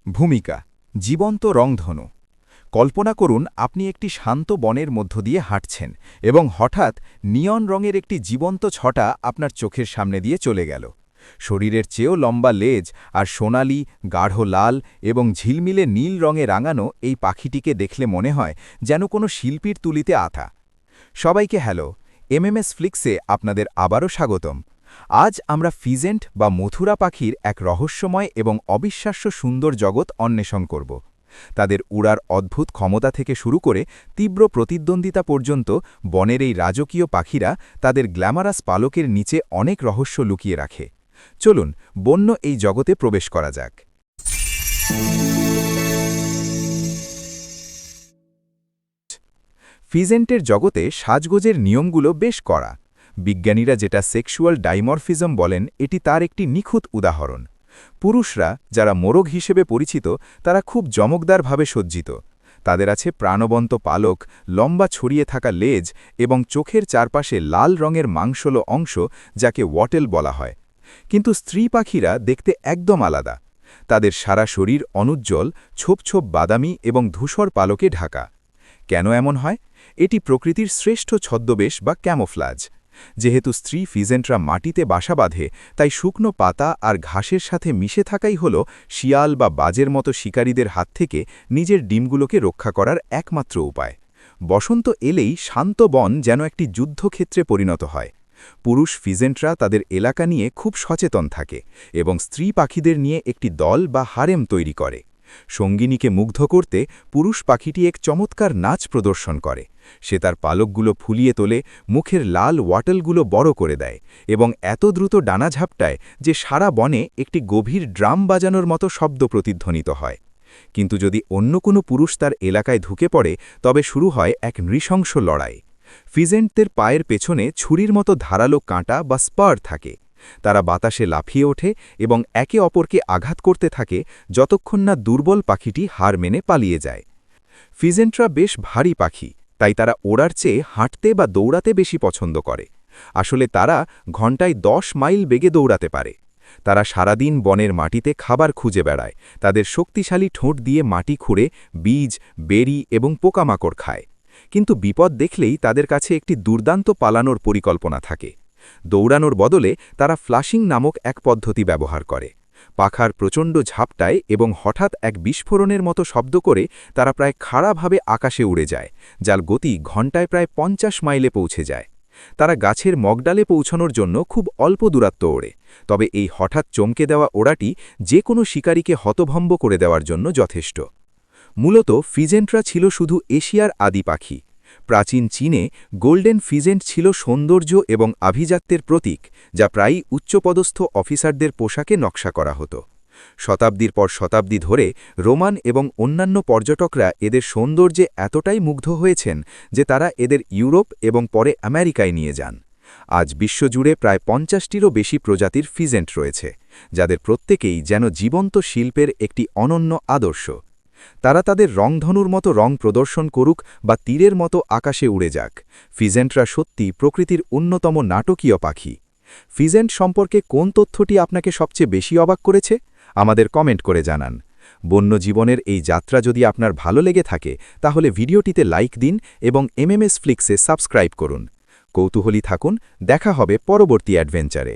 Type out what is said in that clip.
ভূমিকা জীবন্ত রংধনু। কল্পনা করুন আপনি একটি শান্ত বনের মধ্য দিয়ে হাঁটছেন এবং হঠাৎ নিয়ন রঙের একটি জীবন্ত ছটা আপনার চোখের সামনে দিয়ে চলে গেল। শরীরের চেয়েও লম্বা লেজ আর সোনালি, গাঢ় লাল এবং ঝিলমিলে নীল রঙে রাঙানো এই পাখিটিকে দেখলে মনে হয় যেন কোনো শিল্পীর তুলিতে আঁথা। সবাইকে হ্যালো, এমএমএস ফ্লিক্সে আপনাদের আবারও স্বাগতম। আজ আমরা ফিজেন্ট বা মথুরা পাখির এক রহস্যময় এবং অবিশ্বাস্য সুন্দর জগৎ অন্বেষণ করব। তাদের উড়ার অদ্ভুত ক্ষমতা থেকে শুরু করে তীব্র প্রতিদ্বন্দ্বিতা পর্যন্ত বনের এই রাজকীয় পাখিরা তাদের গ্ল্যামারাস পালকের নিচে অনেক রহস্য লুকিয়ে রাখে। চলুন বন্য এই জগতে প্রবেশ করা যাক। ফিজেন্টের জগতে সাজগোজের নিয়মগুলো বেশ কড়া। বিজ্ঞানীরা যেটা সেক্সুয়াল ডাইমরফিজম বলেন, এটি তার একটি নিখুঁত উদাহরণ। পুরুষরা, যারা মোরগ হিসেবে পরিচিত, তারা খুব চমকদারভাবে সজ্জিত। তাদের আছে প্রাণবন্ত পালক, লম্বা ছড়িয়ে থাকা লেজ এবং চোখের চারপাশে লাল রঙের মাংসলো অংশ, যাকে ওয়াটেল বলা হয়। কিন্তু স্ত্রী পাখিরা দেখতে একদম আলাদা। তাদের সারা শরীর অনুজ্জ্বল, ছোপ ছোপ বাদামি এবং ধূসর পালকে ঢাকা। কেন এমন হয়? এটি প্রকৃতির শ্রেষ্ঠ ছদ্মবেশ বা ক্যামোফ্লাজ। যেহেতু স্ত্রী ফিজেন্টরা মাটিতে বাসা বাঁধে, তাই শুকনো পাতা আর ঘাসের সাথে মিশে থাকাই হল শিয়াল বা বাজের মতো শিকারীদের হাত থেকে নিজের ডিমগুলোকে রক্ষা করার একমাত্র উপায়। বসন্ত এলেই শান্ত বন যেন একটি যুদ্ধক্ষেত্রে পরিণত হয়। পুরুষ ফিজেন্টরা তাদের এলাকা নিয়ে খুব সচেতন থাকে এবং স্ত্রী পাখিদের নিয়ে একটি দল বা হারেম তৈরি করে। সঙ্গিনীকে মুগ্ধ করতে পুরুষ পাখিটি এক চমৎকার নাচ প্রদর্শন করে। সে তার পালকগুলো ফুলিয়ে তোলে, মুখের লাল ওয়াটলগুলো বড় করে দেয় এবং এত দ্রুত ডানা ঝাপটায় যে সারা বনে একটি গভীর ড্রাম বাজানোর মতো শব্দ প্রতিধ্বনিত হয়। কিন্তু যদি অন্য কোনো পুরুষ তার এলাকায় ঢুকে পড়ে, তবে শুরু হয় এক নৃশংস লড়াই। ফিজেন্টদের পায়ের পেছনে ছুরির মতো ধারালো কাঁটা বা স্পার থাকে। তারা বাতাসে লাফিয়ে ওঠে এবং একে অপরকে আঘাত করতে থাকে যতক্ষণ না দুর্বল পাখিটি হার মেনে পালিয়ে যায়। ফিজেন্টরা বেশ ভারী পাখি, তাই তারা ওড়ার চেয়ে হাঁটতে বা দৌড়াতে বেশি পছন্দ করে। আসলে তারা ঘণ্টায় 10 মাইল বেগে দৌড়াতে পারে। তারা সারাদিন বনের মাটিতে খাবার খুঁজে বেড়ায়। তাদের শক্তিশালী ঠোঁট দিয়ে মাটি খুঁড়ে বীজ, বেরি এবং পোকামাকড় খায়। কিন্তু বিপদ দেখলেই তাদের কাছে একটি দুর্দান্ত পালানোর পরিকল্পনা থাকে। দৌড়ানোর বদলে তারা ফ্লাশিং নামক এক পদ্ধতি ব্যবহার করে। পাখার প্রচণ্ড ঝাপটায় এবং হঠাৎ এক বিস্ফোরণের মতো শব্দ করে তারা প্রায় খাড়াভাবে আকাশে উড়ে যায়, যার গতি ঘণ্টায় প্রায় 50 মাইলে পৌঁছে যায়। তারা গাছের মগডালে পৌঁছানোর জন্য খুব অল্প দূরত্ব ওড়ে, তবে এই হঠাৎ চমকে দেওয়া ওড়াটি যে কোনো শিকারীকে হতভম্ব করে দেওয়ার জন্য যথেষ্ট। মূলত ফিজেন্টরা ছিল শুধু এশিয়ার আদি পাখি। প্রাচীন চীনে গোল্ডেন ফিজেন্ট ছিল সৌন্দর্য এবং আভিজাত্যের প্রতীক, যা প্রায়ই উচ্চপদস্থ অফিসারদের পোশাকে নকশা করা হতো। শতাব্দীর পর শতাব্দী ধরে রোমান এবং অন্যান্য পর্যটকরা এদের সৌন্দর্যে এতটাই মুগ্ধ হয়েছেন যে তারা এদের ইউরোপ এবং পরে আমেরিকায় নিয়ে যান। আজ বিশ্বজুড়ে প্রায় 50টিরও বেশি প্রজাতির ফিজেন্ট রয়েছে, যাদের প্রত্যেকেই যেন জীবন্ত শিল্পের একটি অনন্য আদর্শ। তারা তাদের রংধনুর মতো রং প্রদর্শন করুক বা তীরের মতো আকাশে উড়ে যাক, ফিজেন্টরা সত্যি প্রকৃতির অন্যতম নাটকীয় পাখি। ফিজেন্ট সম্পর্কে কোন তথ্যটি আপনাকে সবচেয়ে বেশি অবাক করেছে? আমাদের কমেন্ট করে জানান। বন্যজীবনের এই যাত্রা যদি আপনার ভালো লেগে থাকে, তাহলে ভিডিওটিতে লাইক দিন এবং এমএমএস ফ্লিক্সে সাবস্ক্রাইব করুন। কৌতূহলী থাকুন, দেখা হবে পরবর্তী অ্যাডভেঞ্চারে।